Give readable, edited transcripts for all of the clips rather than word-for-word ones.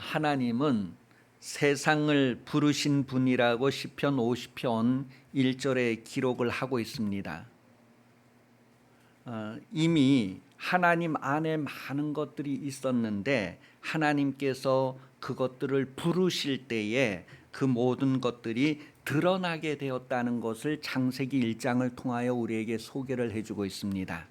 하나님은 세상을 부르신 분이라고 시편 50편 1절에 기록을 하고 있습니다. 이미 하나님 안에 많은 것들이 있었는데 하나님께서 그것들을 부르실 때에 그 모든 것들이 드러나게 되었다는 것을 창세기 1장을 통하여 우리에게 소개를 해주고 있습니다.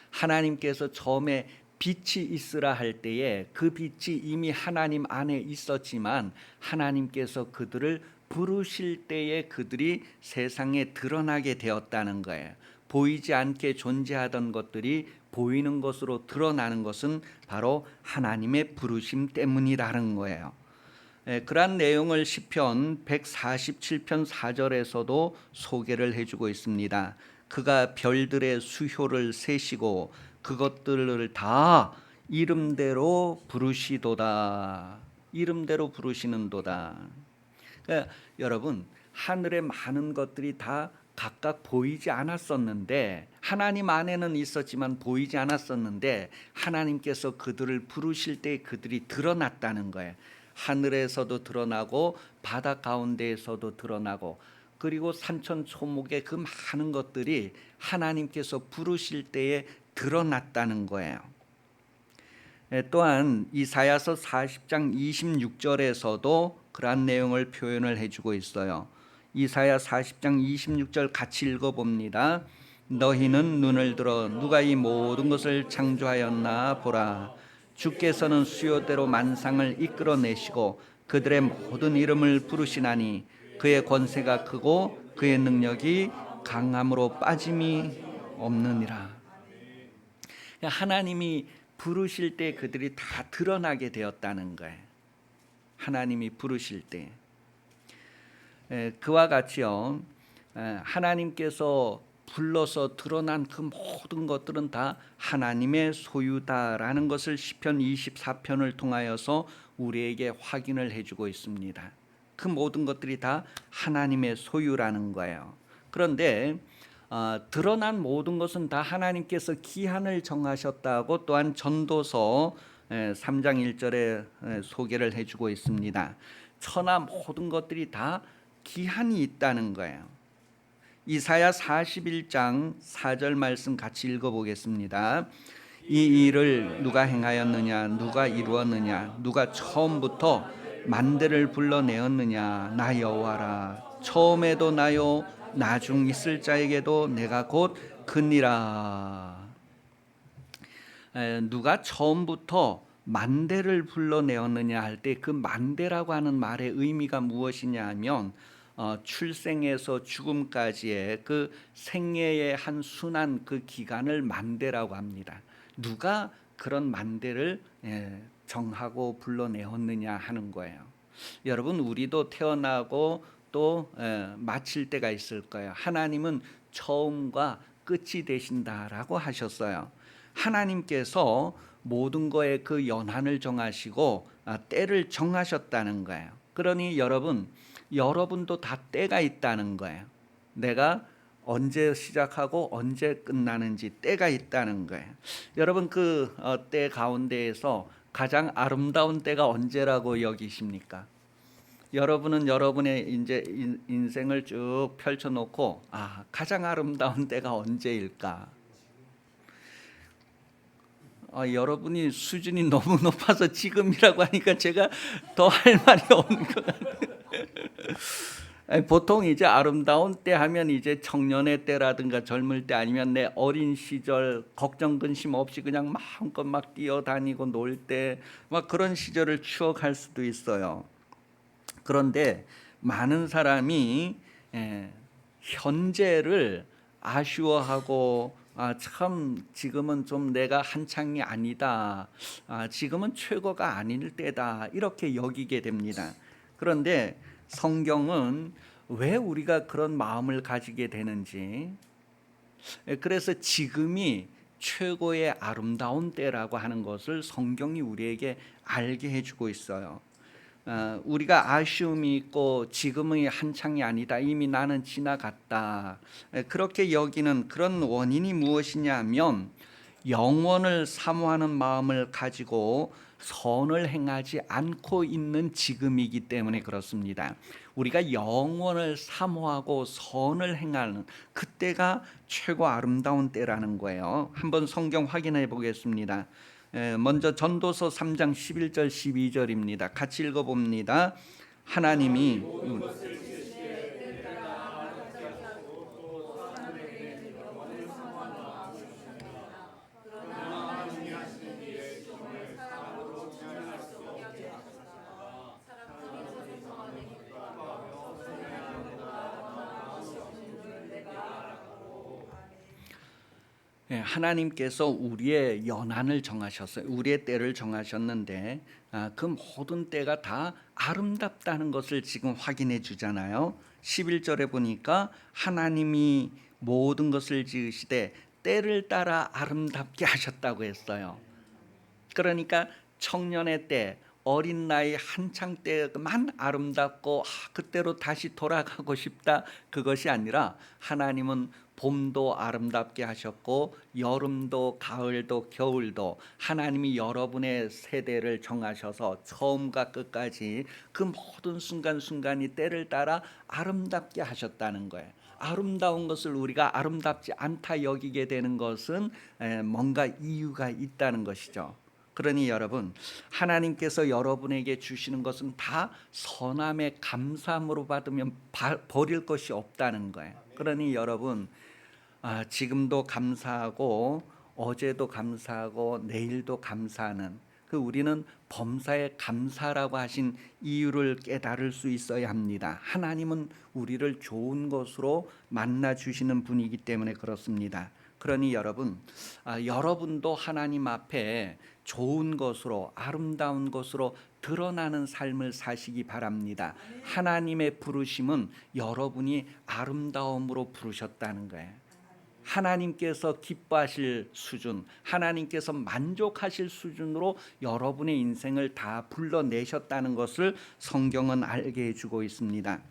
하나님께서 처음에 빛이 있으라 할 때에 그 빛이 이미 하나님 안에 있었지만 하나님께서 그들을 부르실 때에 그들이 세상에 드러나게 되었다는 거예요. 보이지 않게 존재하던 것들이 보이는 것으로 드러나는 것은 바로 하나님의 부르심 때문이라는 거예요. 그러한 내용을 시편 147편 4절에서도 소개를 해주고 있습니다. 그가 별들의 수효를 세시고 그것들을 다 이름대로 부르시도다. 이름대로 부르시는도다. 그러니까 여러분, 하늘의 많은 것들이 다 각각 보이지 않았었는데 하나님 안에는 있었지만 보이지 않았었는데 하나님께서 그들을 부르실 때 그들이 드러났다는 거예요. 하늘에서도 드러나고 바다 가운데에서도 드러나고 그리고 산천초목의 그 많은 것들이 하나님께서 부르실 때에 드러났다는 거예요. 또한 이사야서 40장 26절에서도 그러한 내용을 표현을 해주고 있어요. 이사야 40장 26절 같이 읽어봅니다. 너희는 눈을 들어 누가 이 모든 것을 창조하였나 보라. 주께서는 수요대로 만상을 이끌어내시고 그들의 모든 이름을 부르시나니 그의 권세가 크고 그의 능력이 강함으로 빠짐이 없느니라. 하나님이 부르실 때 그들이 다 드러나게 되었다는 거예요. 하나님이 부르실 때 그와 같이요, 하나님께서 불러서 드러난 그 모든 것들은 다 하나님의 소유다라는 것을 시편 24편을 통하여서 우리에게 확인을 해주고 있습니다. 그 모든 것들이 다 하나님의 소유라는 거예요. 그런데 드러난 모든 것은 다 하나님께서 기한을 정하셨다고 또한 전도서 3장 1절에 소개를 해주고 있습니다. 천하 모든 것들이 다 기한이 있다는 거예요. 이사야 41장 4절 말씀 같이 읽어보겠습니다. 이 일을 누가 행하였느냐, 누가 이루었느냐, 누가 처음부터 만대를 불러내었느냐, 나 여호와라. 처음에도 나요, 나중 있을 자에게도 내가 곧 그니라. 누가 처음부터 만대를 불러내었느냐 할 때 그 만대라고 하는 말의 의미가 무엇이냐 하면 출생에서 죽음까지의 그 생애의 한 순환 그 기간을 만대라고 합니다. 누가 그런 만대를 정하고 불러내었느냐 하는 거예요. 여러분, 우리도 태어나고 또 마칠 때가 있을 거예요. 하나님은 처음과 끝이 되신다라고 하셨어요. 하나님께서 모든 거에 그 연한을 정하시고 때를 정하셨다는 거예요. 그러니 여러분도 다 때가 있다는 거예요. 내가 언제 시작하고 언제 끝나는지 때가 있다는 거예요. 여러분, 그 때 가운데에서 가장 아름다운 때가 언제라고 여기십니까? 여러분은 여러분의 이제 인생을 쭉 펼쳐놓고 가장 아름다운 때가 언제일까? 여러분이 수준이 너무 높아서 지금이라고 하니까 제가 더 할 말이 없는 것 같아요. 보통 이제 아름다운 때 하면 이제 청년의 때라든가 젊을 때 아니면 내 어린 시절 걱정 근심 없이 그냥 마음껏 막 뛰어다니고 놀 때 막 그런 시절을 추억할 수도 있어요. 그런데 많은 사람이 현재를 아쉬워하고 참 지금은 좀 내가 한창이 아니다. 지금은 최고가 아닐 때다. 이렇게 여기게 됩니다. 그런데 성경은 왜 우리가 그런 마음을 가지게 되는지, 그래서 지금이 최고의 아름다운 때라고 하는 것을 성경이 우리에게 알게 해주고 있어요. 우리가 아쉬움이 있고 지금의 한창이 아니다, 이미 나는 지나갔다, 그렇게 여기는 그런 원인이 무엇이냐 하면 영원을 사모하는 마음을 가지고 선을 행하지 않고 있는 지금이기 때문에 그렇습니다. 우리가 영원을 사모하고 선을 행하는 그때가 최고 아름다운 때라는 거예요. 한번 성경 확인해 보겠습니다. 먼저 전도서 3장 11절 12절입니다. 같이 읽어봅니다. 하나님이 하나님께서 우리의 연한을 정하셨어요. 우리의 때를 정하셨는데 그 모든 때가 다 아름답다는 것을 지금 확인해 주잖아요. 11절에 보니까 하나님이 모든 것을 지으시되 때를 따라 아름답게 하셨다고 했어요. 그러니까 청년의 때, 어린 나이 한창 때만 아름답고 그때로 다시 돌아가고 싶다 그것이 아니라 하나님은 봄도 아름답게 하셨고 여름도 가을도 겨울도 하나님이 여러분의 세대를 정하셔서 처음과 끝까지 그 모든 순간순간이 때를 따라 아름답게 하셨다는 거예요. 아름다운 것을 우리가 아름답지 않다 여기게 되는 것은 뭔가 이유가 있다는 것이죠. 그러니 여러분, 하나님께서 여러분에게 주시는 것은 다 선함의 감사함으로 받으면 버릴 것이 없다는 거예요. 그러니 여러분, 지금도 감사하고 어제도 감사하고 내일도 감사하는 우리는 범사에 감사라고 하신 이유를 깨달을 수 있어야 합니다. 하나님은 우리를 좋은 것으로 만나 주시는 분이기 때문에 그렇습니다. 그러니 여러분, 여러분도 하나님 앞에 좋은 것으로 아름다운 것으로 드러나는 삶을 사시기 바랍니다. 하나님의 부르심은 여러분이 아름다움으로 부르셨다는 거예요. 하나님께서 기뻐하실 수준, 하나님께서 만족하실 수준으로 여러분의 인생을 다 불러내셨다는 것을 성경은 알게 해주고 있습니다.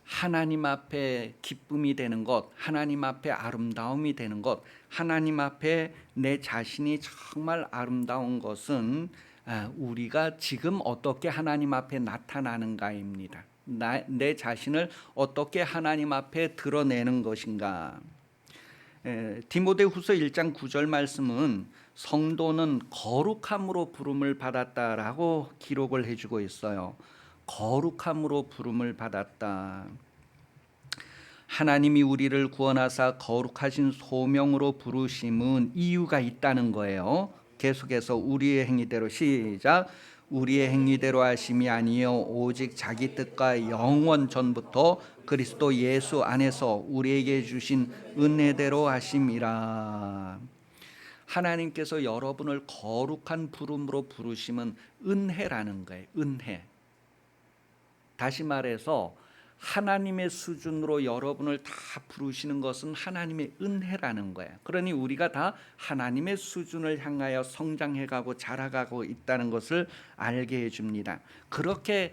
하나님 앞에 기쁨이 되는 것, 하나님 앞에 아름다움이 되는 것, 하나님 앞에 내 자신이 정말 아름다운 것은 우리가 지금 어떻게 하나님 앞에 나타나는가입니다. 내 자신을 어떻게 하나님 앞에 드러내는 것인가. 디모데후서 1장 9절 말씀은 성도는 거룩함으로 부름을 받았다라고 기록을 해주고 있어요. 거룩함으로 부름을 받았다. 하나님이 우리를 구원하사 거룩하신 소명으로 부르심은 이유가 있다는 거예요. 계속해서 우리의 행위대로 시작. 우리의 행위대로 하심이 아니요 오직 자기 뜻과 영원 전부터 그리스도 예수 안에서 우리에게 주신 은혜대로 하심이라. 하나님께서 여러분을 거룩한 부름으로 부르심은 은혜라는 거예요. 은혜. 다시 말해서 하나님의 수준으로 여러분을 다 부르시는 것은 하나님의 은혜라는 거예요. 그러니 우리가 다 하나님의 수준을 향하여 성장해가고 자라가고 있다는 것을 알게 해줍니다. 그렇게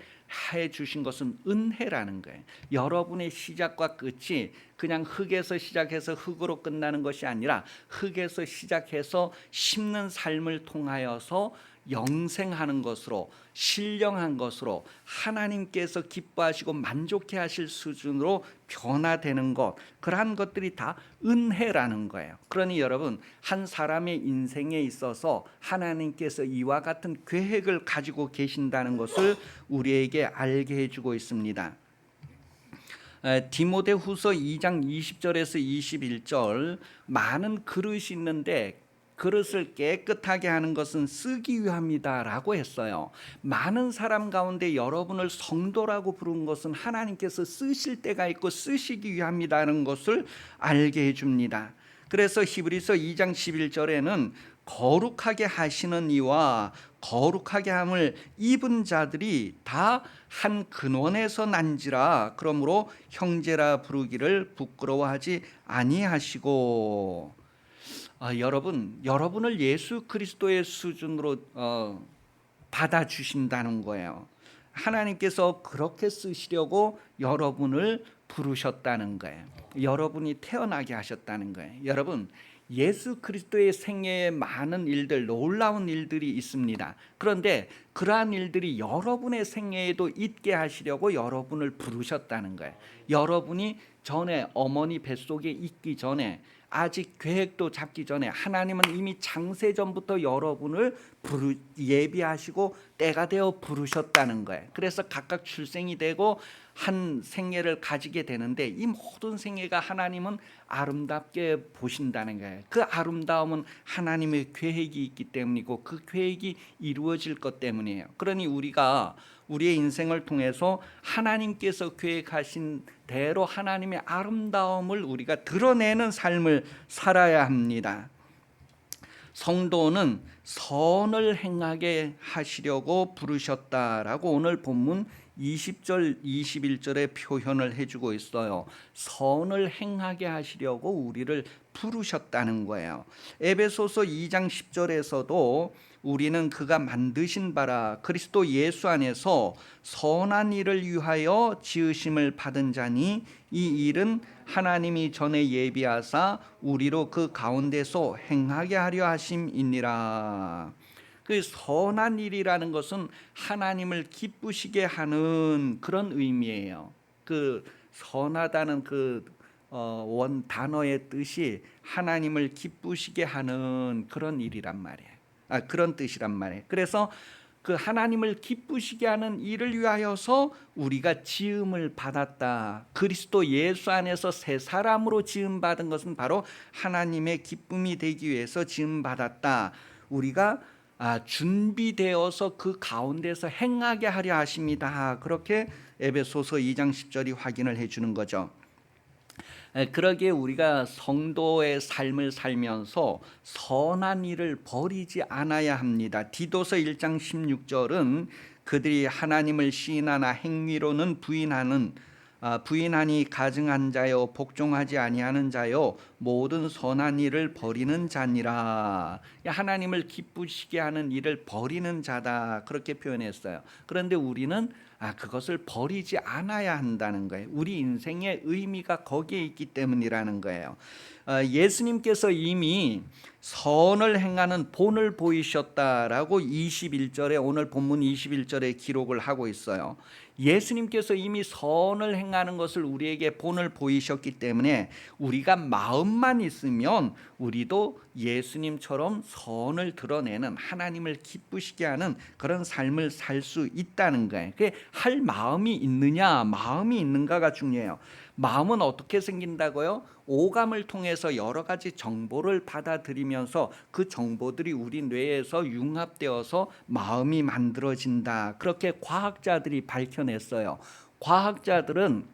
해주신 것은 은혜라는 거예요. 여러분의 시작과 끝이 그냥 흙에서 시작해서 흙으로 끝나는 것이 아니라 흙에서 시작해서 심는 삶을 통하여서 영생하는 것으로 신령한 것으로 하나님께서 기뻐하시고 만족해 하실 수준으로 변화되는 것, 그러한 것들이 다 은혜라는 거예요. 그러니 여러분, 한 사람의 인생에 있어서 하나님께서 이와 같은 계획을 가지고 계신다는 것을 우리에게 알게 해주고 있습니다. 디모데후서 2장 20절에서 21절 많은 그릇이 있는데 그릇을 깨끗하게 하는 것은 쓰기 위함이다 라고 했어요. 많은 사람 가운데 여러분을 성도라고 부른 것은 하나님께서 쓰실 때가 있고 쓰시기 위함이라는 것을 알게 해줍니다. 그래서 히브리서 2장 11절에는 거룩하게 하시는 이와 거룩하게 함을 입은 자들이 다 한 근원에서 난지라. 그러므로 형제라 부르기를 부끄러워하지 아니하시고. 여러분을 예수 그리스도의 수준으로 받아주신다는 거예요. 하나님께서 그렇게 쓰시려고 여러분을 부르셨다는 거예요. 여러분이 태어나게 하셨다는 거예요. 여러분, 예수 그리스도의 생애에 많은 일들, 놀라운 일들이 있습니다. 그런데 그러한 일들이 여러분의 생애에도 있게 하시려고 여러분을 부르셨다는 거예요. 여러분이 전에 어머니 뱃속에 있기 전에, 아직 계획도 잡기 전에 하나님은 이미 창세전부터 여러분을 예비하시고 때가 되어 부르셨다는 거예요. 그래서 각각 출생이 되고 한 생애를 가지게 되는데, 이 모든 생애가 하나님은 아름답게 보신다는 거예요. 그 아름다움은 하나님의 계획이 있기 때문이고 그 계획이 이루어질 것 때문이에요. 그러니 우리가 우리의 인생을 통해서 하나님께서 계획하신 대로 하나님의 아름다움을 우리가 드러내는 삶을 살아야 합니다. 성도는 선을 행하게 하시려고 부르셨다라고 오늘 본문 20절 21절에 표현을 해주고 있어요. 선을 행하게 하시려고 우리를 부르셨다는 거예요. 에베소서 2장 10절에서도 우리는 그가 만드신 바라 그리스도 예수 안에서 선한 일을 위하여 지으심을 받은 자니 이 일은 하나님이 전에 예비하사 우리로 그 가운데서 행하게 하려 하심이니라. 그 선한 일이라는 것은 하나님을 기쁘시게 하는 그런 의미예요. 그 선하다는 그 원 단어의 뜻이 하나님을 기쁘시게 하는 그런 일이란 말이에요. 그런 뜻이란 말이에요. 그래서 그 하나님을 기쁘시게 하는 일을 위하여서 우리가 지음을 받았다. 그리스도 예수 안에서 새 사람으로 지음 받은 것은 바로 하나님의 기쁨이 되기 위해서 지음 받았다. 우리가 준비되어서 그 가운데서 행하게 하려 하십니다. 그렇게 에베소서 2장 10절이 확인을 해주는 거죠. 그러기에 우리가 성도의 삶을 살면서 선한 일을 버리지 않아야 합니다. 디도서 1장 16절은 그들이 하나님을 시인하나 행위로는 부인하니 가증한 자요 복종하지 아니하는 자요 모든 선한 일을 버리는 자니라. 하나님을 기쁘시게 하는 일을 버리는 자다, 그렇게 표현했어요. 그런데 우리는 그것을 버리지 않아야 한다는 거예요. 우리 인생의 의미가 거기에 있기 때문이라는 거예요. 예수님께서 이미 선을 행하는 본을 보이셨다라고 21절에, 오늘 본문 21절에 기록을 하고 있어요. 예수님께서 이미 선을 행하는 것을 우리에게 본을 보이셨기 때문에 우리가 마음만 있으면 우리도 예수님처럼 선을 드러내는, 하나님을 기쁘시게 하는 그런 삶을 살 수 있다는 거예요. 그게 할 마음이 있느냐, 마음이 있는가가 중요해요. 마음은 어떻게 생긴다고요? 오감을 통해서 여러 가지 정보를 받아들이면서 그 정보들이 우리 뇌에서 융합되어서 마음이 만들어진다. 그렇게 과학자들이 밝혀냈어요. 과학자들은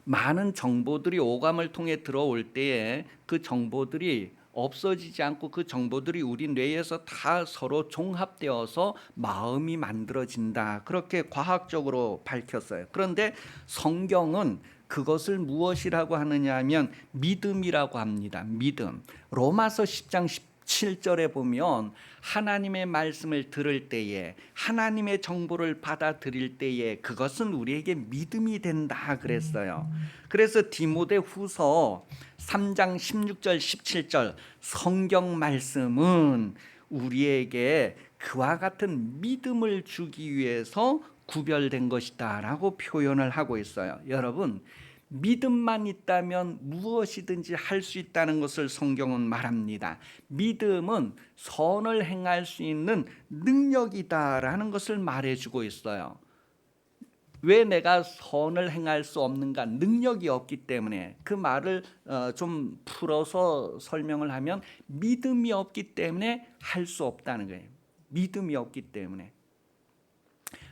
많은 정보들이 오감을 통해 들어올 때에 그 정보들이 없어지지 않고 그 정보들이 우리 뇌에서 다 서로 종합되어서 마음이 만들어진다. 그렇게 과학적으로 밝혔어요. 그런데 성경은 그것을 무엇이라고 하느냐 하면 믿음이라고 합니다. 믿음. 로마서 10장 17절에 보면 하나님의 말씀을 들을 때에, 하나님의 정보를 받아들일 때에 그것은 우리에게 믿음이 된다 그랬어요. 그래서 디모데 후서 3장 16절 17절 성경 말씀은 우리에게 그와 같은 믿음을 주기 위해서 구별된 것이다 라고 표현을 하고 있어요. 여러분, 믿음만 있다면 무엇이든지 할 수 있다는 것을 성경은 말합니다. 믿음은 선을 행할 수 있는 능력이다라는 것을 말해주고 있어요. 왜 내가 선을 행할 수 없는가? 능력이 없기 때문에. 그 말을 좀 풀어서 설명을 하면 믿음이 없기 때문에 할 수 없다는 거예요. 믿음이 없기 때문에,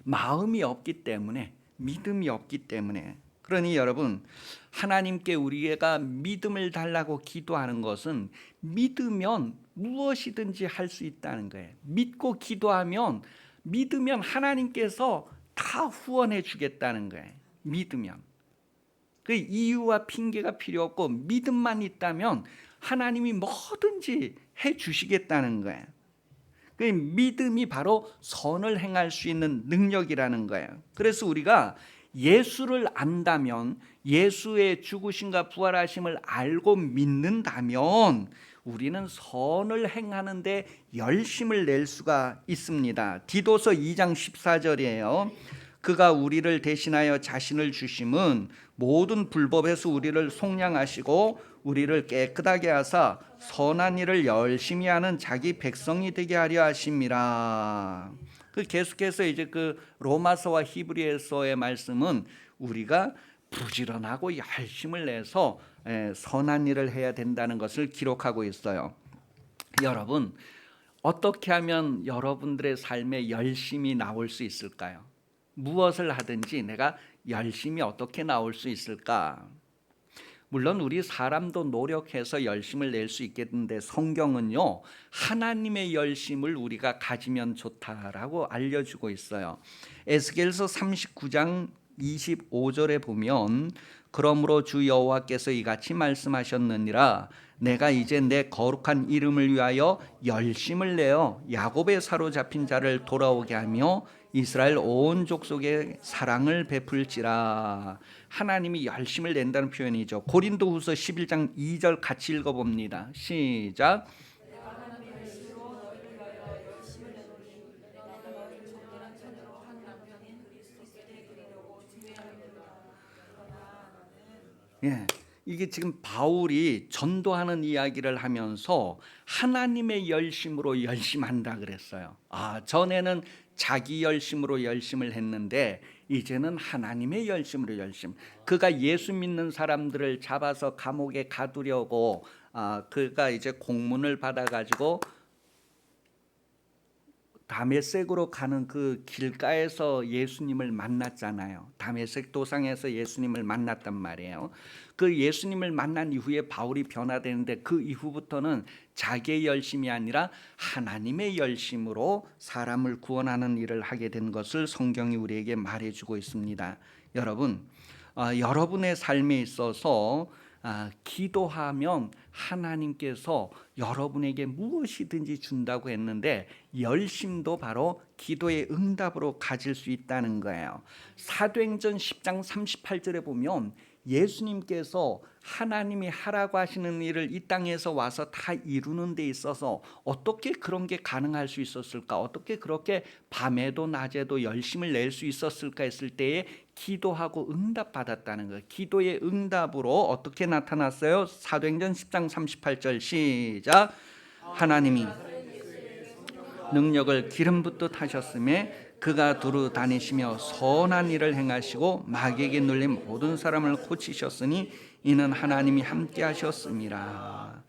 마음이 없기 때문에, 믿음이 없기 때문에. 그러니 여러분, 하나님께 우리가 믿음을 달라고 기도하는 것은 믿으면 무엇이든지 할 수 있다는 거예요. 믿고 기도하면, 믿으면 하나님께서 다 후원해 주겠다는 거예요. 믿으면. 그 이유와 핑계가 필요 없고 믿음만 있다면 하나님이 뭐든지 해 주시겠다는 거예요. 그 믿음이 바로 선을 행할 수 있는 능력이라는 거예요. 그래서 우리가 예수를 안다면, 예수의 죽으심과 부활하심을 알고 믿는다면 우리는 선을 행하는데 열심을 낼 수가 있습니다. 디도서 2장 14절이에요. 그가 우리를 대신하여 자신을 주심은 모든 불법에서 우리를 속량하시고 우리를 깨끗하게 하사 선한 일을 열심히 하는 자기 백성이 되게 하려 하심이라. 그 계속해서 이제 그 로마서와 히브리서의 말씀은 우리가 부지런하고 열심을 내서 선한 일을 해야 된다는 것을 기록하고 있어요. 여러분, 어떻게 하면 여러분들의 삶에 열심이 나올 수 있을까요? 무엇을 하든지 내가 열심히 어떻게 나올 수 있을까? 물론 우리 사람도 노력해서 열심을 낼 수 있겠는데 성경은요, 하나님의 열심을 우리가 가지면 좋다라고 알려주고 있어요. 에스겔서 39장 25절에 보면 그러므로 주 여호와께서 이같이 말씀하셨느니라 내가 이제 내 거룩한 이름을 위하여 열심을 내어 야곱의 사로잡힌 자를 돌아오게 하며 이스라엘 온 족속에 사랑을 베풀지라. 하나님이 열심을 낸다는 표현이죠. 고린도후서 11장 2절 같이 읽어봅니다. 시작. 예, 이게 지금 바울이 전도하는 이야기를 하면서 하나님의 열심으로 열심한다 그랬어요. 전에는 자기 열심으로 열심을 했는데 이제는 하나님의 열심으로 열심. 그가 예수 믿는 사람들을 잡아서 감옥에 가두려고 그가 이제 공문을 받아가지고 다메섹으로 가는 그 길가에서 예수님을 만났잖아요. 다메섹 도상에서 예수님을 만났단 말이에요. 그 예수님을 만난 이후에 바울이 변화되는데 그 이후부터는 자기의 열심이 아니라 하나님의 열심으로 사람을 구원하는 일을 하게 된 것을 성경이 우리에게 말해주고 있습니다. 여러분, 여러분의 삶에 있어서 기도하면 하나님께서 여러분에게 무엇이든지 준다고 했는데 열심도 바로 기도의 응답으로 가질 수 있다는 거예요. 사도행전 10장 38절에 보면 예수님께서 하나님이 하라고 하시는 일을 이 땅에서 와서 다 이루는 데 있어서 어떻게 그런 게 가능할 수 있었을까? 어떻게 그렇게 밤에도 낮에도 열심을 낼 수 있었을까 했을 때에 기도하고 응답받았다는 거예요. 기도의 응답으로 어떻게 나타났어요? 사도행전 10장 38절 시작. 하나님이 능력을 기름 붓듯 하셨음에 그가 두루 다니시며 선한 일을 행하시고 마귀에게 눌린 모든 사람을 고치셨으니 이는 하나님이 함께 하셨습니다.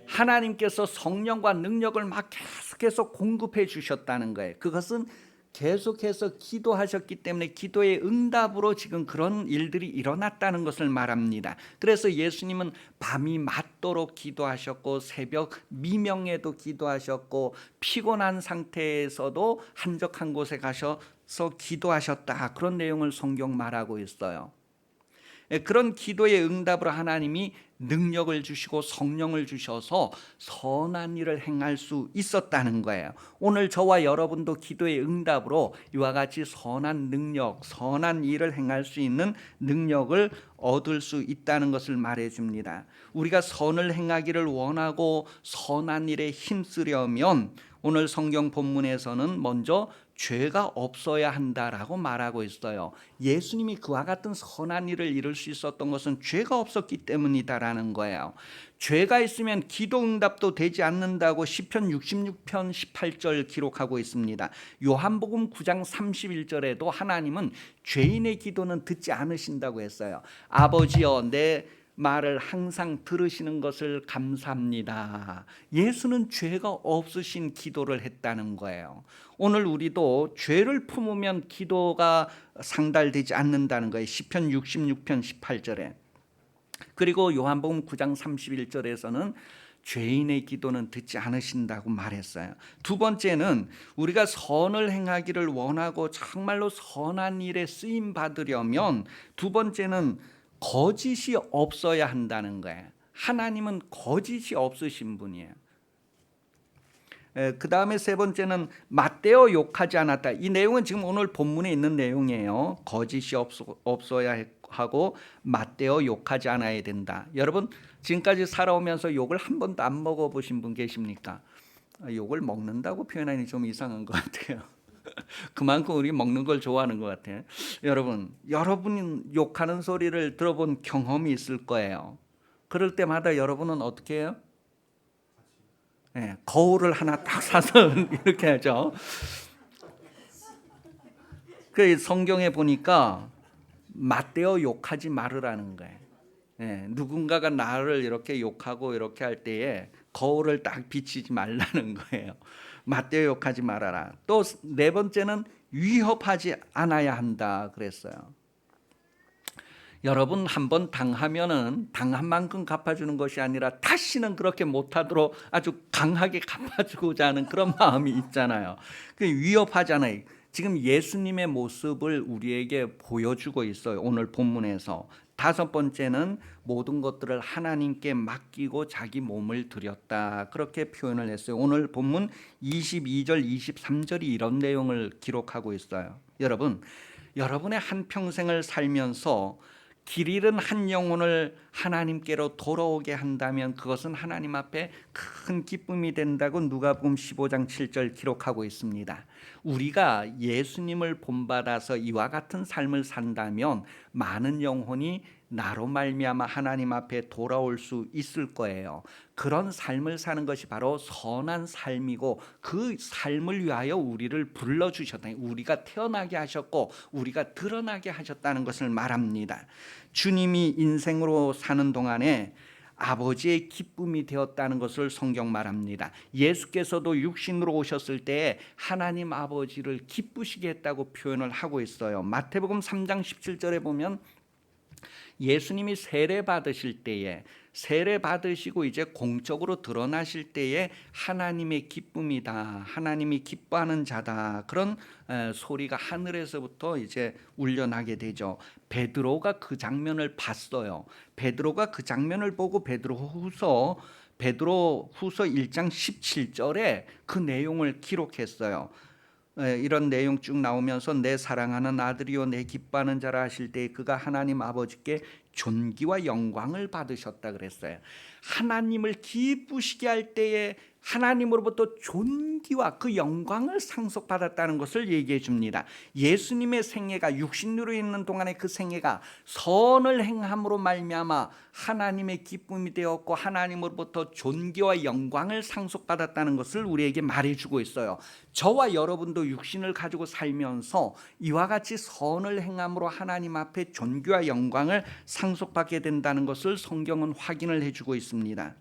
하나님께서 성령과 능력을 막 계속해서 공급해 주셨다는 거예요. 그것은 계속해서 기도하셨기 때문에 기도의 응답으로 지금 그런 일들이 일어났다는 것을 말합니다. 그래서 예수님은 밤이 맞도록 기도하셨고 새벽 미명에도 기도하셨고 피곤한 상태에서도 한적한 곳에 가셔서 기도하셨다. 그런 내용을 성경 말하고 있어요. 그런 기도의 응답으로 하나님이 능력을 주시고 성령을 주셔서 선한 일을 행할 수 있었다는 거예요. 오늘 저와 여러분도 기도의 응답으로 이와 같이 선한 능력, 선한 일을 행할 수 있는 능력을 얻을 수 있다는 것을 말해줍니다. 우리가 선을 행하기를 원하고 선한 일에 힘쓰려면 오늘 성경 본문에서는 먼저 죄가 없어야 한다라고 말하고 있어요. 예수님이 그와 같은 선한 일을 이룰 수 있었던 것은 죄가 없었기 때문이다라는 거예요. 죄가 있으면 기도 응답도 되지 않는다고 시편 66편 18절 기록하고 있습니다. 요한복음 9장 31절에도 하나님은 죄인의 기도는 듣지 않으신다고 했어요. 아버지여 내 말을 항상 들으시는 것을 감사합니다. 예수는 죄가 없으신 기도를 했다는 거예요. 오늘 우리도 죄를 품으면 기도가 상달되지 않는다는 거예요. 시편 66편 18절에. 그리고 요한복음 9장 31절에서는 죄인의 기도는 듣지 않으신다고 말했어요. 두 번째는 우리가 선을 행하기를 원하고 정말로 선한 일에 쓰임 받으려면 두 번째는 거짓이 없어야 한다는 거예요. 하나님은 거짓이 없으신 분이에요. 그 다음에 세 번째는 맞대어 욕하지 않았다. 이 내용은 지금 오늘 본문에 있는 내용이에요. 거짓이 없어야 하고 맞대어 욕하지 않아야 된다. 여러분 지금까지 살아오면서 욕을 한 번도 안 먹어보신 분 계십니까? 욕을 먹는다고 표현하니 좀 이상한 것 같아요. 그만큼 우리 먹는 걸 좋아하는 것 같아요. 여러분이 욕하는 소리를 들어본 경험이 있을 거예요. 그럴 때마다 여러분은 어떻게 해요? 거울을 하나 딱 사서 이렇게 하죠. 그 성경에 보니까 맞대어 욕하지 말으라는 거예요. 누군가가 나를 이렇게 욕하고 이렇게 할 때에 거울을 딱 비치지 말라는 거예요. 맞대어 욕하지 말아라. 또 네 번째는 위협하지 않아야 한다 그랬어요. 여러분 한번 당하면은 당한 만큼 갚아주는 것이 아니라 다시는 그렇게 못하도록 아주 강하게 갚아주고자 하는 그런 마음이 있잖아요. 그 위협하잖아요. 지금 예수님의 모습을 우리에게 보여주고 있어요. 오늘 본문에서. 다섯 번째는 모든 것들을 하나님께 맡기고 자기 몸을 드렸다. 그렇게 표현을 했어요. 오늘 본문 22절, 23절이 이런 내용을 기록하고 있어요. 여러분의 한평생을 살면서 길 잃은 한 영혼을 하나님께로 돌아오게 한다면 그것은 하나님 앞에 큰 기쁨이 된다고 누가복음 15장 7절 기록하고 있습니다. 우리가 예수님을 본받아서 이와 같은 삶을 산다면 많은 영혼이 나로 말미암아 하나님 앞에 돌아올 수 있을 거예요. 그런 삶을 사는 것이 바로 선한 삶이고 그 삶을 위하여 우리를 불러주셨다. 우리가 태어나게 하셨고 우리가 드러나게 하셨다는 것을 말합니다. 주님이 인생으로 사는 동안에 아버지의 기쁨이 되었다는 것을 성경 말합니다. 예수께서도 육신으로 오셨을 때에 하나님 아버지를 기쁘시게 했다고 표현을 하고 있어요. 마태복음 3장 17절에 보면 예수님이 세례 받으실 때에 세례 받으시고 이제 공적으로 드러나실 때에 하나님의 기쁨이다, 하나님이 기뻐하는 자다, 그런 소리가 하늘에서부터 이제 울려나게 되죠. 베드로가 그 장면을 봤어요. 베드로가 그 장면을 보고 베드로후서 1장 17절에 그 내용을 기록했어요. 이런 내용 쭉 나오면서 내 사랑하는 아들이요 내 기뻐하는 자라 하실 때 그가 하나님 아버지께 존귀와 영광을 받으셨다 그랬어요. 하나님을 기쁘시게 할 때에 하나님으로부터 존귀와 그 영광을 상속받았다는 것을 얘기해 줍니다. 예수님의 생애가 육신으로 있는 동안에 그 생애가 선을 행함으로 말미암아 하나님의 기쁨이 되었고 하나님으로부터 존귀와 영광을 상속받았다는 것을 우리에게 말해주고 있어요. 저와 여러분도 육신을 가지고 살면서 이와 같이 선을 행함으로 하나님 앞에 존귀와 영광을 상속받게 된다는 것을 성경은 확인을 해주고 있습니다.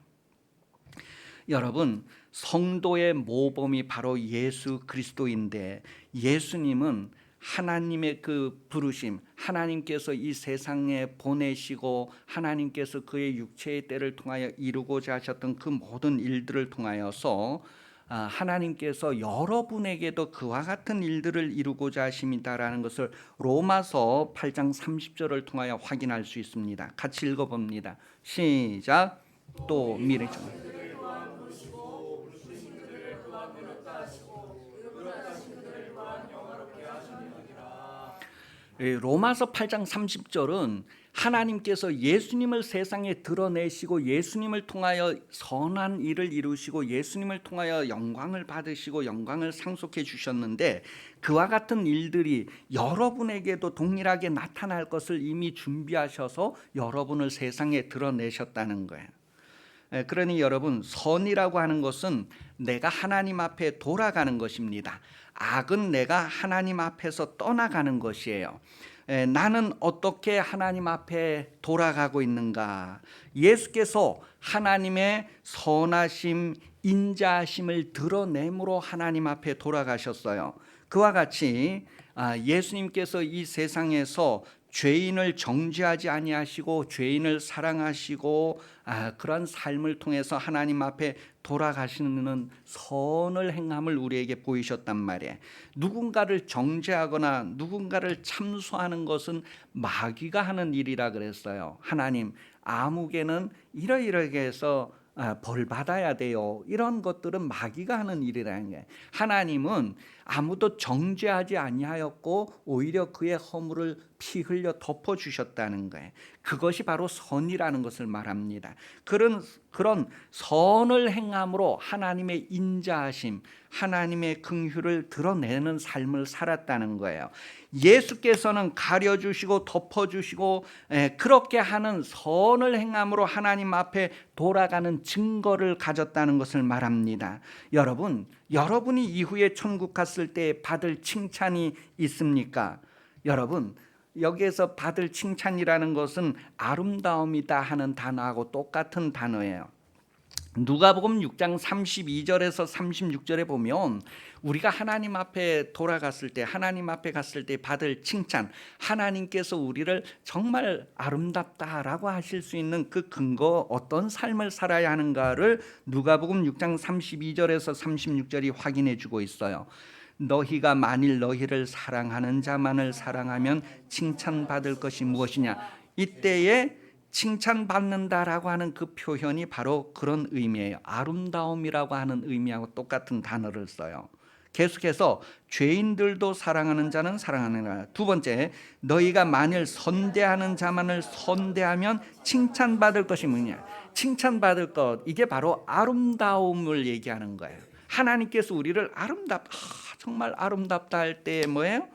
여러분, 성도의 모범이 바로 예수 그리스도인데 예수님은 하나님의 그 부르심, 하나님께서 이 세상에 보내시고 하나님께서 그의 육체의 때를 통하여 이루고자 하셨던 그 모든 일들을 통하여서 하나님께서 여러분에게도 그와 같은 일들을 이루고자 하십니다라는 것을 로마서 8장 30절을 통하여 확인할 수 있습니다. 같이 읽어봅니다. 시작. 또 미래죠. 로마서 8장 30절은 하나님께서 예수님을 세상에 드러내시고 예수님을 통하여 선한 일을 이루시고 예수님을 통하여 영광을 받으시고 영광을 상속해 주셨는데 그와 같은 일들이 여러분에게도 동일하게 나타날 것을 이미 준비하셔서 여러분을 세상에 드러내셨다는 거예요. 그러니 여러분, 선이라고 하는 것은 내가 하나님 앞에 돌아가는 것입니다. 악은 내가 하나님 앞에서 떠나가는 것이에요. 나는 어떻게 하나님 앞에 돌아가고 있는가? 예수께서 하나님의 선하심, 인자하심을 드러내므로 하나님 앞에 돌아가셨어요. 그와 같이 예수님께서 이 세상에서 죄인을 정죄하지 아니하시고 죄인을 사랑하시고 그러한 삶을 통해서 하나님 앞에 돌아가시는 선을 행함을 우리에게 보이셨단 말이에요. 누군가를 정죄하거나 누군가를 참소하는 것은 마귀가 하는 일이라 그랬어요. 하나님, 아무개는 이러이러하게 해서 벌 받아야 돼요. 이런 것들은 마귀가 하는 일이라는 거예요. 하나님은 아무도 정죄하지 아니하였고 오히려 그의 허물을 피 흘려 덮어 주셨다는 거예요. 그것이 바로 선이라는 것을 말합니다. 그런 선을 행함으로 하나님의 인자하심, 하나님의 긍휼을 드러내는 삶을 살았다는 거예요. 예수께서는 가려주시고 덮어주시고 그렇게 하는 선을 행함으로 하나님 앞에 돌아가는 증거를 가졌다는 것을 말합니다. 여러분이 이후에 천국 갔을 때 받을 칭찬이 있습니까? 여러분, 여기에서 받을 칭찬이라는 것은 아름다움이다 하는 단어하고 똑같은 단어예요. 누가복음 6장 32절에서 36절에 보면 우리가 하나님 앞에 돌아갔을 때, 하나님 앞에 갔을 때 받을 칭찬, 하나님께서 우리를 정말 아름답다라고 하실 수 있는 그 근거, 어떤 삶을 살아야 하는가를 누가복음 6장 32절에서 36절이 확인해 주고 있어요. 너희가 만일 너희를 사랑하는 자만을 사랑하면 칭찬받을 것이 무엇이냐. 이때에 칭찬받는다라고 하는 그 표현이 바로 그런 의미예요. 아름다움이라고 하는 의미하고 똑같은 단어를 써요. 계속해서 죄인들도 사랑하는 자는 사랑하는 자. 두 번째, 너희가 만일 선대하는 자만을 선대하면 칭찬받을 것이 뭐냐. 칭찬받을 것, 이게 바로 아름다움을 얘기하는 거예요. 하나님께서 우리를 정말 아름답다 할 때 뭐예요?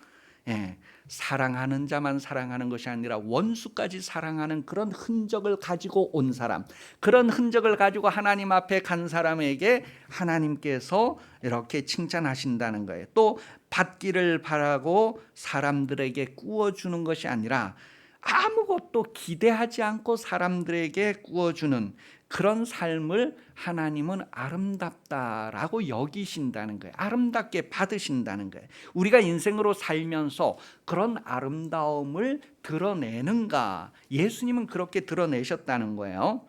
사랑하는 자만 사랑하는 것이 아니라 원수까지 사랑하는 그런 흔적을 가지고 온 사람, 그런 흔적을 가지고 하나님 앞에 간 사람에게 하나님께서 이렇게 칭찬하신다는 거예요. 또 받기를 바라고 사람들에게 구워주는 것이 아니라 아무것도 기대하지 않고 사람들에게 구워주는 그런 삶을 하나님은 아름답다라고 여기신다는 거예요. 아름답게 받으신다는 거예요. 우리가 인생으로 살면서 그런 아름다움을 드러내는가? 예수님은 그렇게 드러내셨다는 거예요.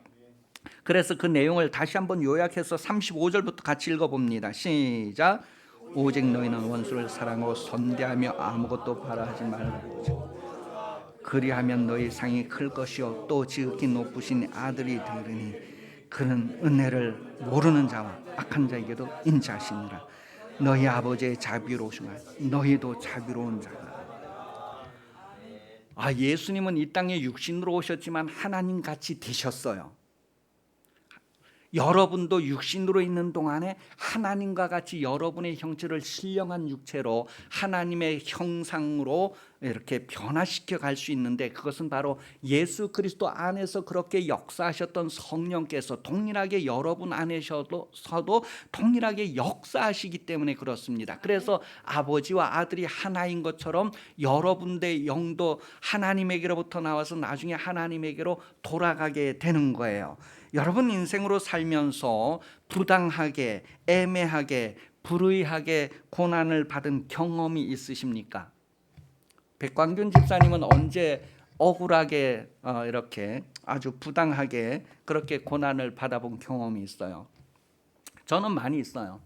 그래서 그 내용을 다시 한번 요약해서 35절부터 같이 읽어봅니다. 시작. 오직 너희는 원수를 사랑하고 선대하며 아무것도 바라지 말고 그리하면 너희 상이 클 것이요 또 지극히 높으신 아들이 되리니 그는 은혜를 모르는 자와 악한 자에게도 인자하시니라. 너희 아버지의 자비로우시며 너희도 자비로운 자라. 예수님은 이 땅에 육신으로 오셨지만 하나님 같이 되셨어요. 여러분도 육신으로 있는 동안에 하나님과 같이 여러분의 형체를 신령한 육체로 하나님의 형상으로 이렇게 변화시켜 갈 수 있는데, 그것은 바로 예수 그리스도 안에서 그렇게 역사하셨던 성령께서 동일하게 여러분 안에서도 동일하게 역사하시기 때문에 그렇습니다. 그래서 아버지와 아들이 하나인 것처럼 여러분의 영도 하나님에게로부터 나와서 나중에 하나님에게로 돌아가게 되는 거예요. 여러분 인생으로 살면서 부당하게, 애매하게, 불의하게 고난을 받은 경험이 있으십니까? 백광균 집사님은 언제 억울하게 이렇게 아주 부당하게 그렇게 고난을 받아본 경험이 있어요? 저는 많이 있어요.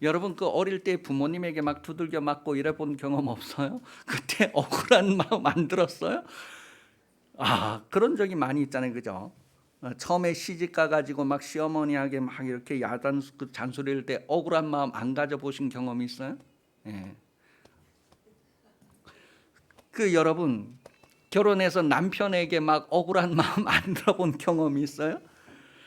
여러분 그 어릴 때 부모님에게 막 두들겨 맞고 이래 본 경험 없어요? 그때 억울한 마음 안 들었어요? 그런 적이 많이 있잖아요, 그죠? 처음에 시집 가가지고 막 시어머니에게 막 이렇게 야단 잔소리를 때 억울한 마음 안 가져보신 경험이 있어요? 예. 여러분 결혼해서 남편에게 막 억울한 마음 안 들어본 경험이 있어요?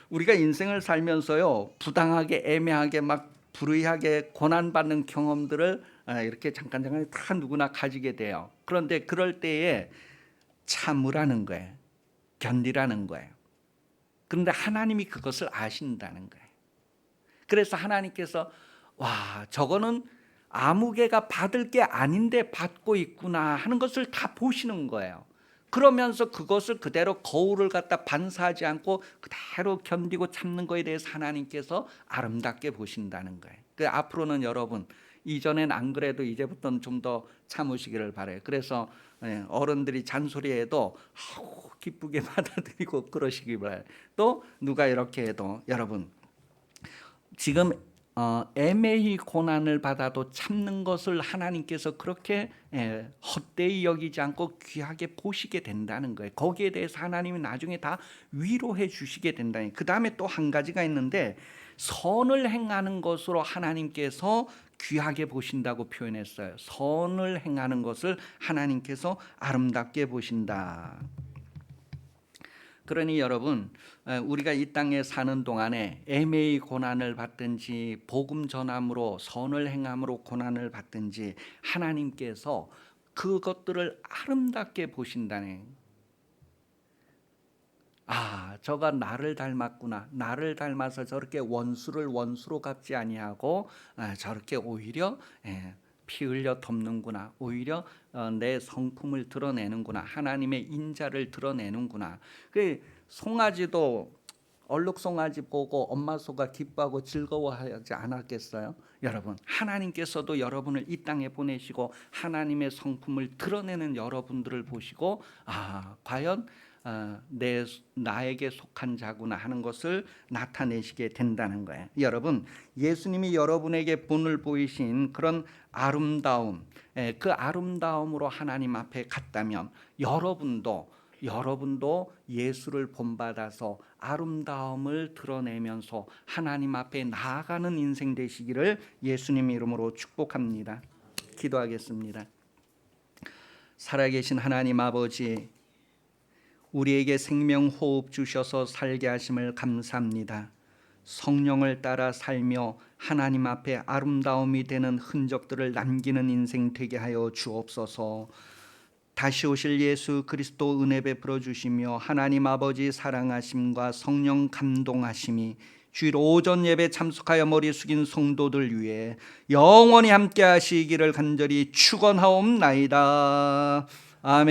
우리가 인생을 살면서요 부당하게, 애매하게, 막 불의하게 고난받는 경험들을 이렇게 잠깐 다 누구나 가지게 돼요. 그런데 그럴 때에 참으라는 거예요. 견디라는 거예요. 그런데 하나님이 그것을 아신다는 거예요. 그래서 하나님께서 저거는 아무개가 받을 게 아닌데 받고 있구나 하는 것을 다 보시는 거예요. 그러면서 그것을 그대로 거울을 갖다 반사하지 않고 그대로 견디고 참는 거에 대해서 하나님께서 아름답게 보신다는 거예요. 앞으로는 여러분, 이전엔 안 그래도 이제부터는 좀 더 참으시기를 바라요. 그래서 어른들이 잔소리해도 기쁘게 받아들이고 그러시기 바라요. 또 누가 이렇게 해도 여러분 지금 애매히 고난을 받아도 참는 것을 하나님께서 그렇게 헛되이 여기지 않고 귀하게 보시게 된다는 거예요. 거기에 대해서 하나님이 나중에 다 위로해 주시게 된다는. 그 다음에 또 한 가지가 있는데, 선을 행하는 것으로 하나님께서 귀하게 보신다고 표현했어요. 선을 행하는 것을 하나님께서 아름답게 보신다. 그러니 여러분, 우리가 이 땅에 사는 동안에 애매히 고난을 받든지 복음 전함으로 선을 행함으로 고난을 받든지 하나님께서 그것들을 아름답게 보신다네. 저가 나를 닮았구나. 나를 닮아서 저렇게 원수를 원수로 갚지 아니하고 저렇게 오히려 피 흘려 덮는구나. 오히려 내 성품을 드러내는구나. 하나님의 인자를 드러내는구나. 그 송아지도 얼룩송아지 보고 엄마 소가 기뻐하고 즐거워하지 않았겠어요? 여러분, 하나님께서도 여러분을 이 땅에 보내시고 하나님의 성품을 드러내는 여러분들을 보시고 과연 나에게 속한 자구나 하는 것을 나타내시게 된다는 거예요. 여러분, 예수님이 여러분에게 본을 보이신 그런 아름다움, 그 아름다움으로 하나님 앞에 갔다면 여러분도 예수를 본받아서 아름다움을 드러내면서 하나님 앞에 나아가는 인생 되시기를 예수님 이름으로 축복합니다. 기도하겠습니다. 살아계신 하나님 아버지, 우리에게 생명 호흡 주셔서 살게 하심을 감사합니다. 성령을 따라 살며 하나님 앞에 아름다움이 되는 흔적들을 남기는 인생 되게 하여 주옵소서. 다시 오실 예수 그리스도 은혜 베풀어 주시며 하나님 아버지 사랑하심과 성령 감동하심이 주일 오전 예배 참석하여 머리 숙인 성도들 위해 영원히 함께 하시기를 간절히 축원하옵나이다. 아멘.